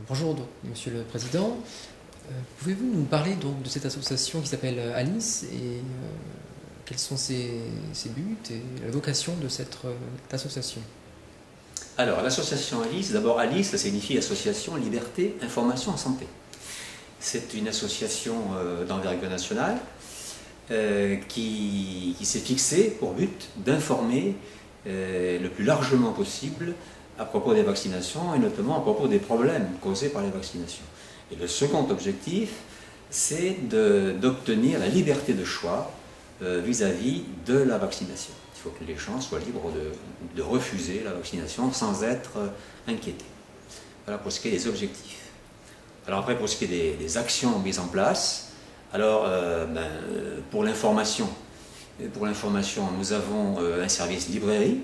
Bonjour, donc, Monsieur le Président. Pouvez-vous nous parler donc de cette association qui s'appelle Alice et quels sont ses buts et la vocation de cette association? Alors, l'association Alice, d'abord Alice, ça signifie Association Liberté, Information en Santé. C'est une association d'envergure nationale qui s'est fixée pour but d'informer le plus largement possible à propos des vaccinations et notamment à propos des problèmes causés par les vaccinations. Et le second objectif, c'est d'obtenir la liberté de choix vis-à-vis de la vaccination. Il faut que les gens soient libres de refuser la vaccination sans être inquiétés. Voilà pour ce qui est des objectifs. Alors après, pour ce qui est des actions mises en place, alors pour l'information, nous avons un service librairie.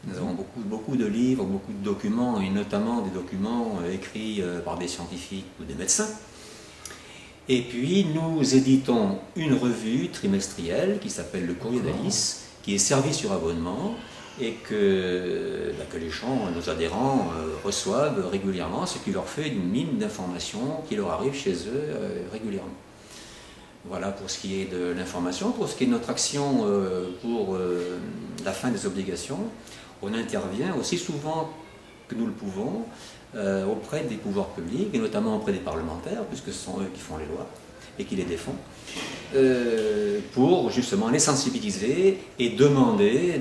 Nous avons beaucoup de livres, beaucoup de documents, et notamment des documents écrits par des scientifiques ou des médecins. Et puis nous éditons une revue trimestrielle qui s'appelle Le Courrier d'Alice, qui est servie sur abonnement et que les gens, nos adhérents, reçoivent régulièrement, ce qui leur fait une mine d'informations qui leur arrive chez eux régulièrement. Voilà pour ce qui est de l'information. Pour ce qui est de notre action pour la fin des obligations, on intervient aussi souvent que nous le pouvons auprès des pouvoirs publics, et notamment auprès des parlementaires, puisque ce sont eux qui font les lois et qui les défendent, pour justement les sensibiliser et demander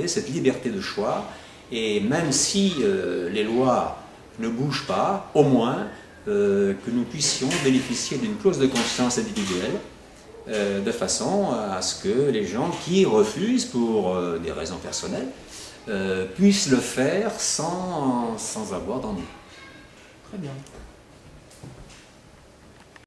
cette liberté de choix. Et même si les lois ne bougent pas, au moins que nous puissions bénéficier d'une clause de conscience individuelle, de façon à ce que les gens qui refusent pour des raisons personnelles puissent le faire sans avoir d'ennui. Très bien.